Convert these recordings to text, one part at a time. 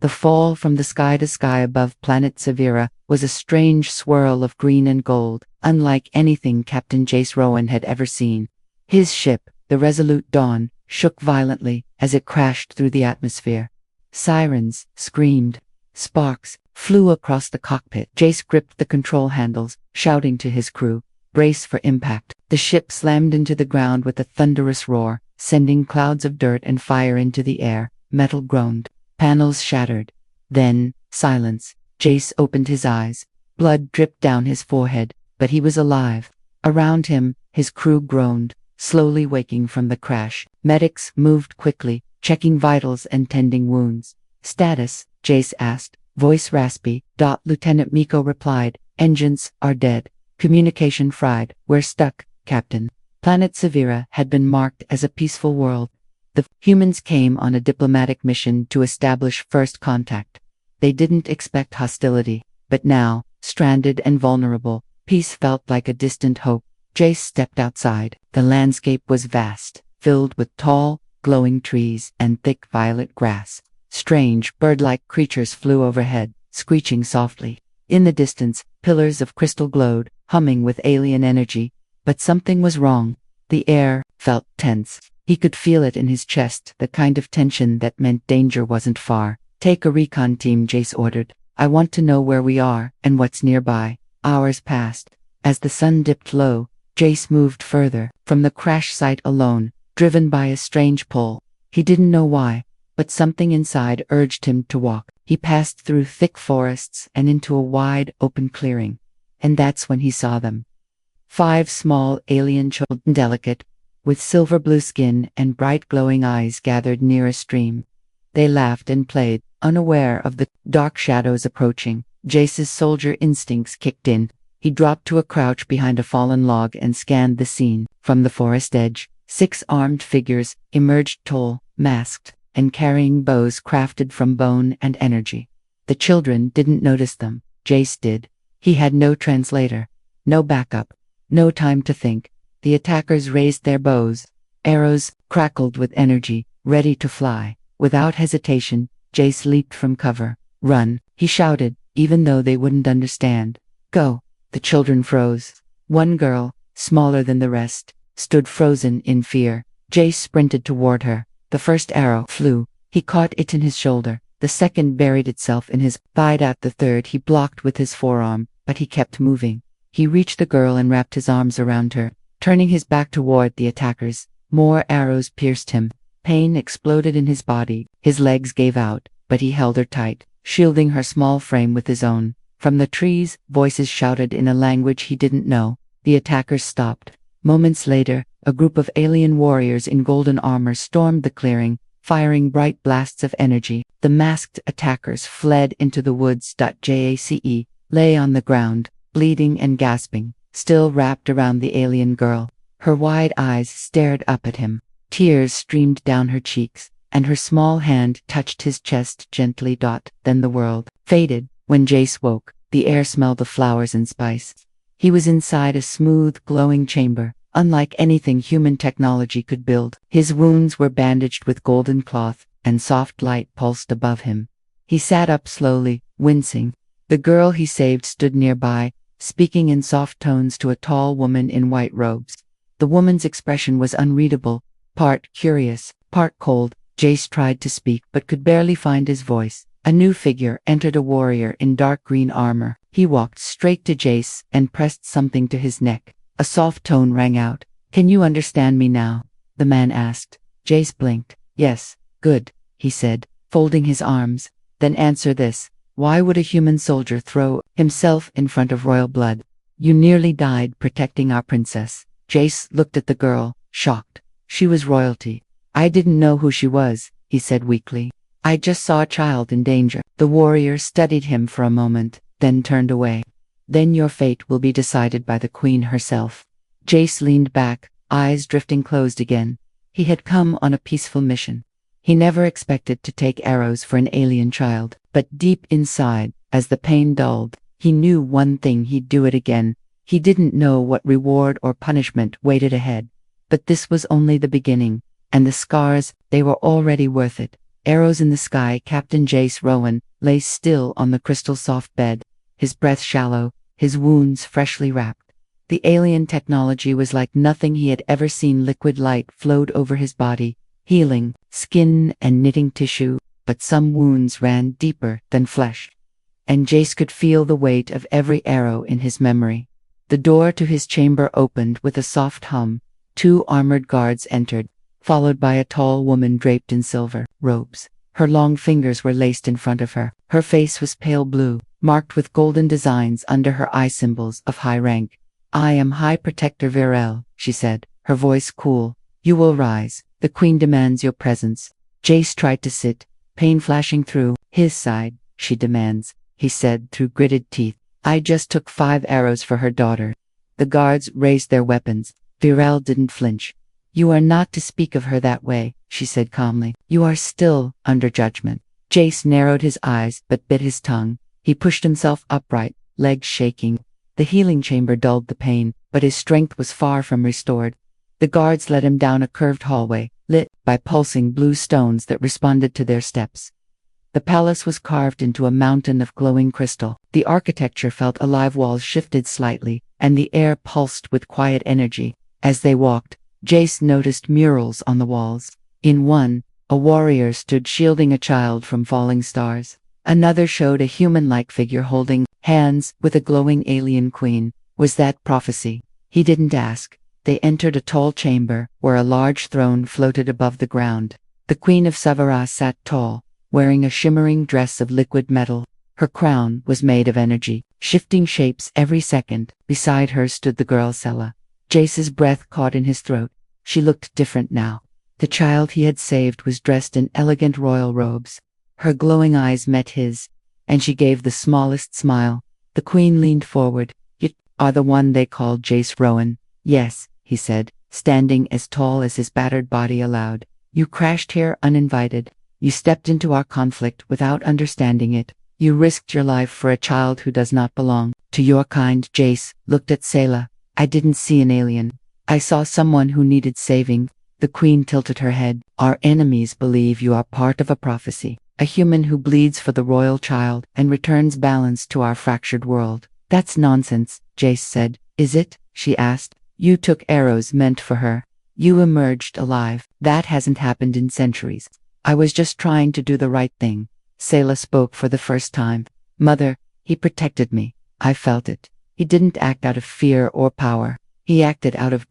The fall from the sky to sky above planet Severa was a strange swirl of green and gold, unlike anything Captain Jace Rowan had ever seen. His ship, the Resolute Dawn, shook violently as it crashed through the atmosphere. Sirens screamed. Sparks flew across the cockpit. Jace gripped the control handles, shouting to his crew, "Brace for impact." The ship slammed into the ground with a thunderous roar, sending clouds of dirt and fire into the air. Metal groaned. Panels shattered. Then, silence. Jace opened his eyes. Blood dripped down his forehead, but he was alive. Around him, his crew groaned, slowly waking from the crash. Medics moved quickly, checking vitals and tending wounds. "Status?" Jace asked, voice raspy. Lieutenant Miko replied, "Engines are dead. Communication fried. We're stuck, Captain." Planet Severa had been marked as a peaceful world. The humans came on a diplomatic mission to establish first contact. They didn't expect hostility, but now, stranded and vulnerable, peace felt like a distant hope. Jace stepped outside. The landscape was vast, filled with tall, glowing trees and thick violet grass. Strange, bird-like creatures flew overhead, screeching softly. In the distance, pillars of crystal glowed, humming with alien energy. But something was wrong. The air felt tense. He could feel it in his chest, the kind of tension that meant danger wasn't far. "Take a recon team," Jace ordered. "I want to know where we are and what's nearby." Hours passed. As the sun dipped low, Jace moved further from the crash site alone, driven by a strange pull. He didn't know why, but something inside urged him to walk. He passed through thick forests and into a wide, open clearing. And that's when he saw them. 5 small alien children, delicate, with silver blue skin and bright glowing eyes, gathered near a stream. They laughed and played, unaware of the dark shadows approaching. Jace's soldier instincts kicked in. He dropped to a crouch behind a fallen log and scanned the scene. From the forest edge, 6 armed figures emerged, tall, masked, and carrying bows crafted from bone and energy. The children didn't notice them. Jace did. He had no translator, no backup, no time to think. The attackers raised their bows. Arrows crackled with energy, ready to fly. Without hesitation, Jace leaped from cover. "Run," he shouted, even though they wouldn't understand. "Go." The children froze. One girl, smaller than the rest, stood frozen in fear. Jace sprinted toward her. The first arrow flew. He caught it in his shoulder. The second buried itself in his thigh. At the third he blocked with his forearm, but he kept moving. He reached the girl and wrapped his arms around her. Turning his back toward the attackers, more arrows pierced him. Pain exploded in his body. His legs gave out, but he held her tight, shielding her small frame with his own. From the trees, voices shouted in a language he didn't know. The attackers stopped. Moments later, a group of alien warriors in golden armor stormed the clearing, firing bright blasts of energy. The masked attackers fled into the woods. Jace lay on the ground, bleeding and gasping, still wrapped around the alien girl. Her wide eyes stared up at him. Tears streamed down her cheeks, and her small hand touched his chest gently. Then the world faded. When Jace woke, the air smelled of flowers and spice. He was inside a smooth, glowing chamber, unlike anything human technology could build. His wounds were bandaged with golden cloth, and soft light pulsed above him. He sat up slowly, wincing. The girl he saved stood nearby, speaking in soft tones to a tall woman in white robes. The woman's expression was unreadable, part curious, part cold. Jace tried to speak but could barely find his voice. A new figure entered, a warrior in dark green armor. He walked straight to Jace and pressed something to his neck. A soft tone rang out. "Can you understand me now?" the man asked. Jace blinked. "Yes, good," he said, folding his arms. "Then answer this. Why would a human soldier throw himself in front of royal blood? You nearly died protecting our princess." Jace looked at the girl, shocked. She was royalty. "I didn't know who she was," he said weakly. "I just saw a child in danger." The warrior studied him for a moment, then turned away. "Then your fate will be decided by the queen herself." Jace leaned back, eyes drifting closed again. He had come on a peaceful mission. He never expected to take arrows for an alien child, but deep inside, as the pain dulled, he knew one thing: he'd do it again. He didn't know what reward or punishment waited ahead, but this was only the beginning, and the scars, they were already worth it. Arrows in the sky. Captain Jace Rowan lay still on the crystal soft bed, his breath shallow, his wounds freshly wrapped. The alien technology was like nothing he had ever seen. Liquid light flowed over his body, healing skin and knitting tissue, but some wounds ran deeper than flesh. And Jace could feel the weight of every arrow in his memory. The door to his chamber opened with a soft hum. 2 armored guards entered, followed by a tall woman draped in silver robes. Her long fingers were laced in front of her. Her face was pale blue, marked with golden designs under her eye symbols of high rank. "I am High Protector Virel," she said, her voice cool. "You will rise. The Queen demands your presence." Jace tried to sit, pain flashing through his side. "She demands," he said through gritted teeth. "I just took 5 arrows for her daughter." The guards raised their weapons. Virel didn't flinch. "You are not to speak of her that way," she said calmly. "You are still under judgment." Jace narrowed his eyes but bit his tongue. He pushed himself upright, legs shaking. The healing chamber dulled the pain, but his strength was far from restored. The guards led him down a curved hallway, lit by pulsing blue stones that responded to their steps. The palace was carved into a mountain of glowing crystal. The architecture felt alive. Walls shifted slightly, and the air pulsed with quiet energy. As they walked, Jace noticed murals on the walls. In one, a warrior stood shielding a child from falling stars. Another showed a human-like figure holding hands with a glowing alien queen. Was that prophecy? He didn't ask. They entered a tall chamber, where a large throne floated above the ground. The Queen of Savara sat tall, wearing a shimmering dress of liquid metal. Her crown was made of energy, shifting shapes every second. Beside her stood the girl Sela. Jace's breath caught in his throat. She looked different now. The child he had saved was dressed in elegant royal robes. Her glowing eyes met his, and she gave the smallest smile. The Queen leaned forward. "You are the one they called Jace Rowan." "Yes," he said, standing as tall as his battered body allowed. "You crashed here uninvited. You stepped into our conflict without understanding it. You risked your life for a child who does not belong to your kind." Jace looked at Sela. "I didn't see an alien. I saw someone who needed saving." The Queen tilted her head. "Our enemies believe you are part of a prophecy. A human who bleeds for the royal child and returns balance to our fractured world." "That's nonsense," Jace said. "Is it?" she asked. "You took arrows meant for her. You emerged alive. That hasn't happened in centuries." "I was just trying to do the right thing." Sela spoke for the first time. "Mother, he protected me. I felt it. He didn't act out of fear or power. He acted out of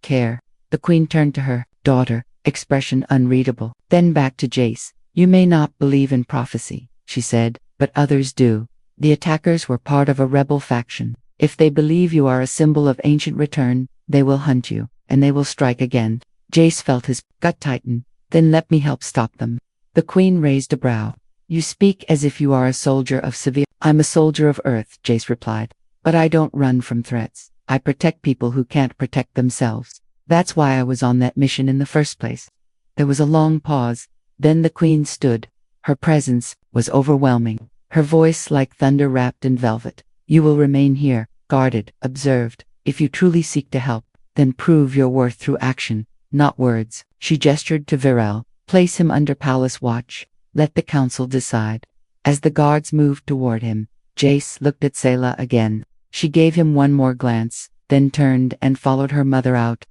care." The Queen turned to her daughter, expression unreadable. Then back to Jace. "You may not believe in prophecy," she said, "but others do. The attackers were part of a rebel faction. If they believe you are a symbol of ancient return, they will hunt you, and they will strike again." Jace felt his gut tighten. "Then let me help stop them." The Queen raised a brow. "You speak as if you are a soldier of Severe." "I'm a soldier of Earth," Jace replied. "But I don't run from threats. I protect people who can't protect themselves. That's why I was on that mission in the first place." There was a long pause. Then the Queen stood. Her presence was overwhelming, her voice like thunder wrapped in velvet. "You will remain here, guarded, observed. If you truly seek to help, then prove your worth through action, not words." She gestured to Virel. "Place him under palace watch. Let the council decide." As the guards moved toward him, Jace looked at Sela again. She gave him one more glance, then turned and followed her mother out.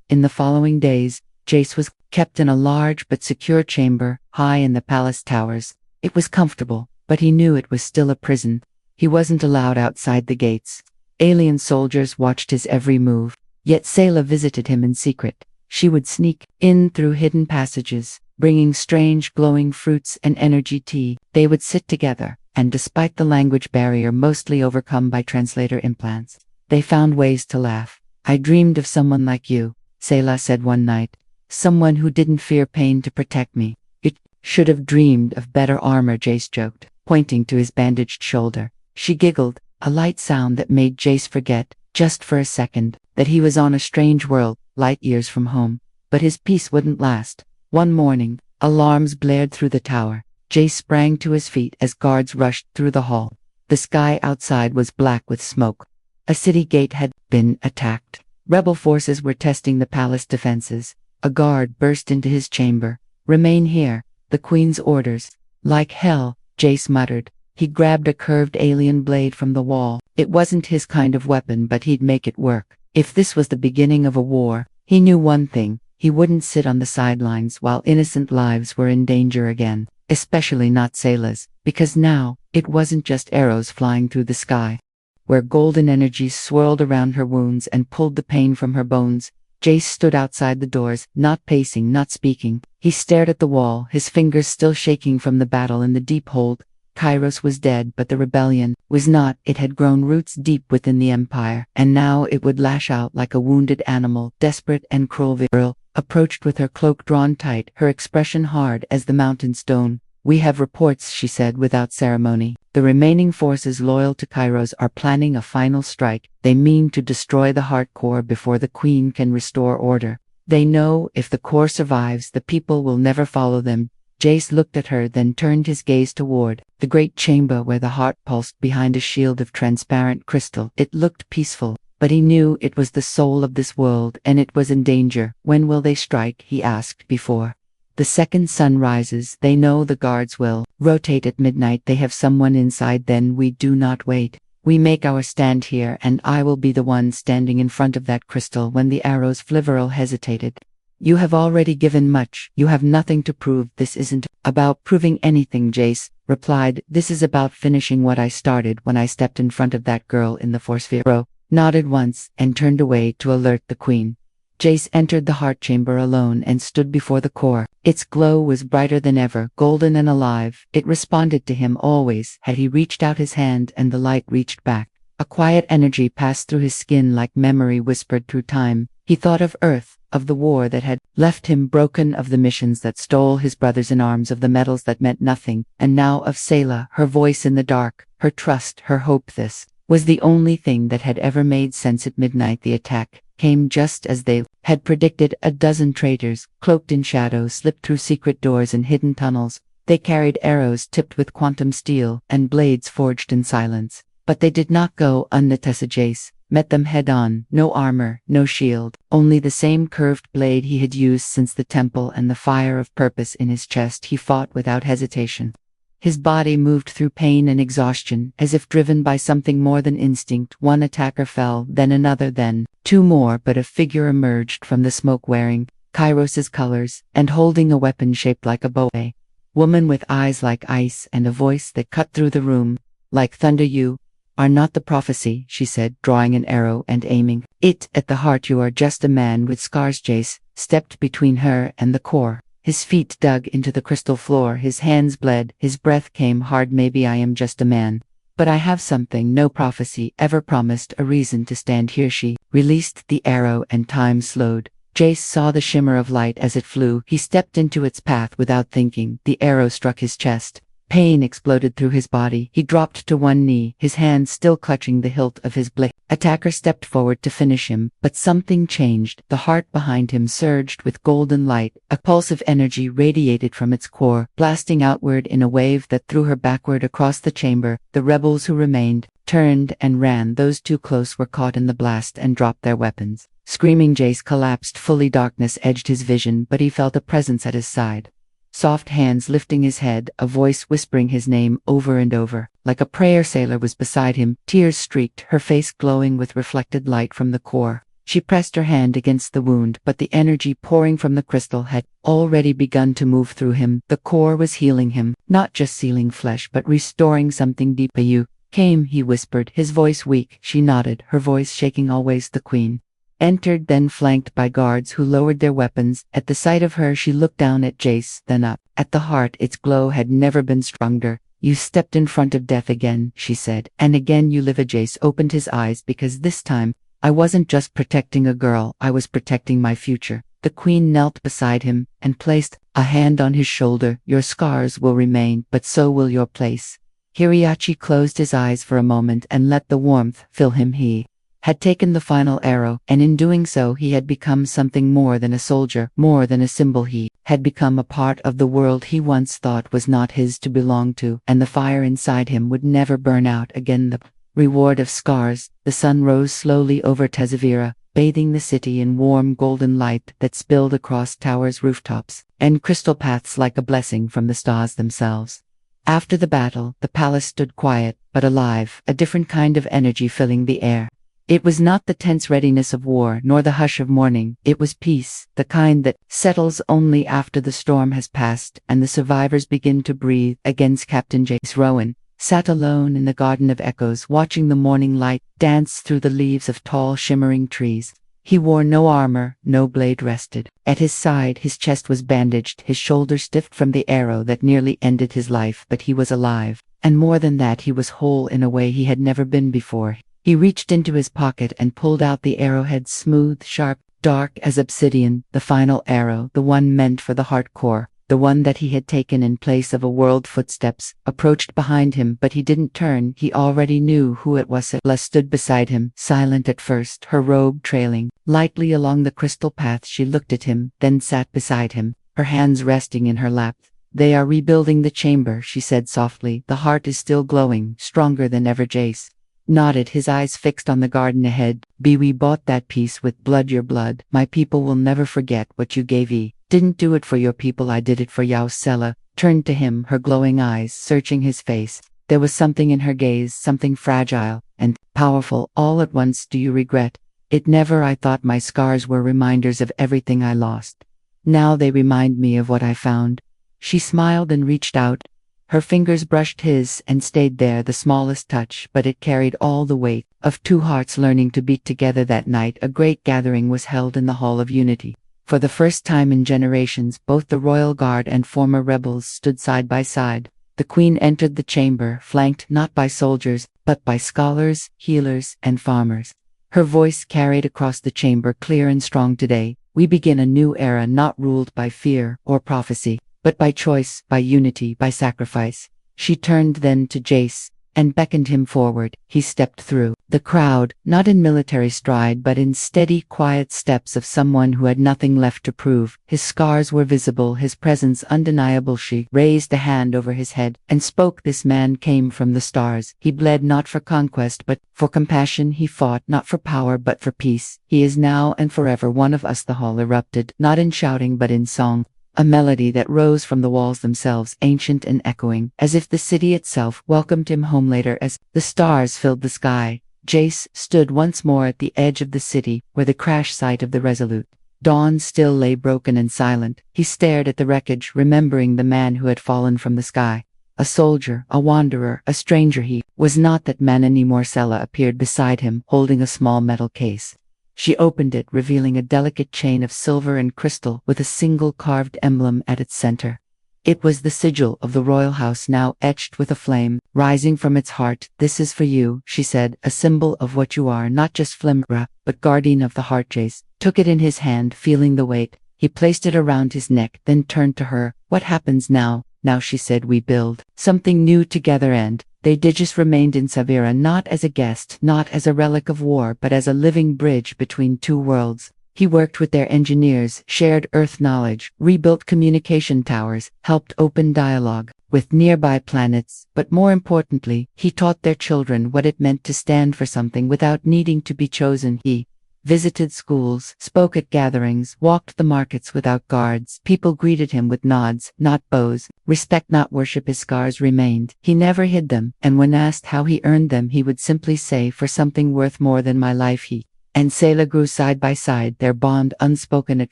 In the following days, Jace was kept in a large but secure chamber, high in the palace towers. It was comfortable, but he knew it was still a prison. He wasn't allowed outside the gates. Alien soldiers watched his every move, yet Sela visited him in secret. She would sneak in through hidden passages, bringing strange glowing fruits and energy tea. They would sit together, and despite the language barrier mostly overcome by translator implants, they found ways to laugh. "I dreamed of someone like you," Sela said one night. "Someone who didn't fear pain to protect me." "You should have dreamed of better armor," Jace joked, pointing to his bandaged shoulder. She giggled, a light sound that made Jace forget, just for a second, that he was on a strange world, light years from home. But his peace wouldn't last. One morning, alarms blared through the tower. Jace sprang to his feet as guards rushed through the hall. The sky outside was black with smoke. A city gate had been attacked. Rebel forces were testing the palace defenses. A guard burst into his chamber. "Remain here. the queen's orders. Like hell, Jace muttered. He grabbed a curved alien blade from the wall. It wasn't his kind of weapon, but he'd make it work. If this was the beginning of a war, he knew one thing: he wouldn't sit on the sidelines while innocent lives were in danger again, especially not Sayla's, because now, it wasn't just arrows flying through the sky. Where golden energies swirled around her wounds and pulled the pain from her bones, Jace stood outside the doors, not pacing, not speaking. He stared at the wall, his fingers still shaking from the battle in the deep hold. Kairos was dead, but the rebellion was not. It had grown roots deep within the empire, and now it would lash out like a wounded animal, desperate and cruel. Viral approached with her cloak drawn tight, her expression hard as the mountain stone. "We have reports," she said without ceremony. "The remaining forces loyal to Kairos are planning a final strike. They mean to destroy the heart core before the queen can restore order. They know if the core survives, the people will never follow them." Jace looked at her, then turned his gaze toward the great chamber where the heart pulsed behind a shield of transparent crystal. It looked peaceful, but he knew it was the soul of this world, and it was in danger. "When will they strike?" he asked. "Before the second sun rises. They know the guards will rotate at midnight. They have someone inside. Then we do not wait. We make our stand here, and I will be the one standing in front of that crystal when the arrows fly." Viral hesitated. "You have already given much. You have nothing to prove." "This isn't about proving anything," Jace replied. "This is about finishing what I started when I stepped in front of that girl in the force field." Viral nodded once and turned away to alert the queen. Jace entered the heart chamber alone and stood before the core. Its glow was brighter than ever, golden and alive. It responded to him always. Had he reached out his hand and the light reached back? A quiet energy passed through his skin like memory whispered through time. He thought of Earth, of the war that had left him broken, of the missions that stole his brothers in arms, of the medals that meant nothing, and now of Sayla, her voice in the dark, her trust, her hope. This was the only thing that had ever made sense. At midnight the attack came just as they had predicted. A dozen traitors, cloaked in shadow, slipped through secret doors and hidden tunnels. They carried arrows tipped with quantum steel and blades forged in silence. But they did not go unnoticed. Jace met them head-on. No armor, no shield, only the same curved blade he had used since the temple and the fire of purpose in his chest. He fought without hesitation. His body moved through pain and exhaustion, as if driven by something more than instinct. One attacker fell, then another, then two more, but a figure emerged from the smoke wearing Kairos's colors and holding a weapon shaped like a bow. A woman with eyes like ice and a voice that cut through the room like thunder. "You are not the prophecy," she said, drawing an arrow and aiming it at the heart. "You are just a man with scars." Jace stepped between her and the core. His feet dug into the crystal floor, his hands bled, his breath came hard. "Maybe I am just a man, but I have something no prophecy ever promised, a reason to stand here." She released the arrow and time slowed. Jace saw the shimmer of light as it flew. He stepped into its path without thinking. The arrow struck his chest. Pain exploded through his body. He dropped to one knee, his hand still clutching the hilt of his blade. Attacker stepped forward to finish him, but something changed. The heart behind him surged with golden light. A pulse of energy radiated from its core, blasting outward in a wave that threw her backward across the chamber. The rebels who remained turned and ran. Those too close were caught in the blast and dropped their weapons. Screaming, Jace collapsed fully. Darkness edged his vision, but he felt a presence at his side. Soft hands lifting his head, a voice whispering his name over and over. Like a prayer, Sayla was beside him. Tears streaked, her face glowing with reflected light from the core. She pressed her hand against the wound, but the energy pouring from the crystal had already begun to move through him. The core was healing him, not just sealing flesh, but restoring something deeper. "You came," he whispered, his voice weak. She nodded, her voice shaking. "Always." The queen entered, then flanked by guards who lowered their weapons. At the sight of her, she looked down at Jace, then up at the heart. Its glow had never been stronger. "You stepped in front of death again," she said, "and again you live." Jace opened his eyes. "Because this time, I wasn't just protecting a girl, I was protecting my future." The queen knelt beside him and placed a hand on his shoulder. "Your scars will remain, but so will your place." Hiriachi closed his eyes for a moment and let the warmth fill him. He had taken the final arrow, and in doing so he had become something more than a soldier, more than a symbol. He had become a part of the world he once thought was not his to belong to, and the fire inside him would never burn out again. The reward of scars. The sun rose slowly over Tezavira, bathing the city in warm golden light that spilled across towers' rooftops, and crystal paths like a blessing from the stars themselves. After the battle, the palace stood quiet, but alive, a different kind of energy filling the air. It was not the tense readiness of war, nor the hush of mourning. It was peace, the kind that settles only after the storm has passed and the survivors begin to breathe. Against Captain Jace Rowan sat alone in the Garden of Echoes, watching the morning light dance through the leaves of tall shimmering trees. He wore no armor, no blade rested. At his side his chest was bandaged, his shoulder stiff from the arrow that nearly ended his life, but he was alive. And more than that, he was whole in a way he had never been before. He reached into his pocket and pulled out the arrowhead, smooth, sharp, dark as obsidian, the final arrow, the one meant for the heart core. The one that he had taken in place of a world. Footsteps approached behind him, but he didn't turn. He already knew who it was. Ella stood beside him, silent at first, her robe trailing lightly along the crystal path. She looked at him, then sat beside him, her hands resting in her lap. "They are rebuilding the chamber," she said softly. "The heart is still glowing, stronger than ever." Jace nodded, his eyes fixed on the garden ahead. "We bought that peace with blood, your blood. My people will never forget what you gave. Didn't do it for your people, I did it for Yao." Sela turned to him, her glowing eyes searching his face. There was something in her gaze, something fragile and powerful all at once. "Do you regret it?" "Never. I thought my scars were reminders of everything I lost. Now they remind me of what I found." She smiled and reached out. Her fingers brushed his and stayed there, the smallest touch, but it carried all the weight of two hearts learning to beat together. That night, a great gathering was held in the Hall of Unity. For the first time in generations, both the royal guard and former rebels stood side by side. The queen entered the chamber, flanked not by soldiers, but by scholars, healers, and farmers. Her voice carried across the chamber, clear and strong. "Today, we begin a new era, not ruled by fear or prophecy, but by choice, by unity, by sacrifice." She turned then to Jace and beckoned him forward. He stepped through the crowd, not in military stride, but in steady, quiet steps of someone who had nothing left to prove. His scars were visible, his presence undeniable. She raised a hand over his head and spoke. "This man came from the stars. He bled not for conquest, but for compassion. He fought not for power, but for peace. He is now and forever one of us." The hall erupted, not in shouting, but in song. A melody that rose from the walls themselves, ancient and echoing, as if the city itself welcomed him home. Later, as the stars filled the sky, Jace stood once more at the edge of the city, where the crash site of the Resolute Dawn still lay broken and silent. He stared at the wreckage, remembering the man who had fallen from the sky. A soldier, a wanderer, a stranger. He was not that man anymore. Sela appeared beside him, holding a small metal case. She opened it, revealing a delicate chain of silver and crystal with a single carved emblem at its center. It was the sigil of the royal house, now etched with a flame rising from its heart. "This is for you," she said, "a symbol of what you are, not just Flimra, but guardian of the heart." Jace took it in his hand, feeling the weight. He placed it around his neck, then turned to her. "What happens now?" "Now," she said, "we build something new together." And they just remained in Savira, not as a guest, not as a relic of war, but as a living bridge between two worlds. He worked with their engineers, shared Earth knowledge, rebuilt communication towers, helped open dialogue with nearby planets, but more importantly, he taught their children what it meant to stand for something without needing to be chosen. He visited schools, spoke at gatherings, walked the markets without guards. People greeted him with nods, not bows, respect, not worship. His scars remained. He never hid them, and when asked how he earned them, he would simply say, "For something worth more than my life." He and Sela grew side by side, their bond unspoken at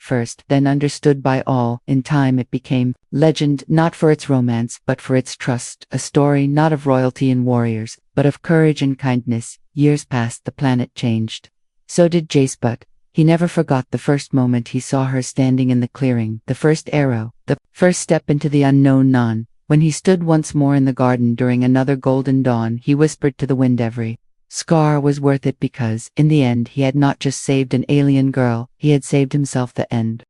first, then understood by all. In time it became legend, not for its romance, but for its trust, a story not of royalty and warriors, but of courage and kindness. Years passed, the planet changed. So did Jace, but he never forgot the first moment he saw her standing in the clearing, the first arrow, the first step into the unknown. When he stood once more in the garden during another golden dawn, he whispered to the wind, "Every scar was worth it," because, in the end, he had not just saved an alien girl, he had saved himself. The end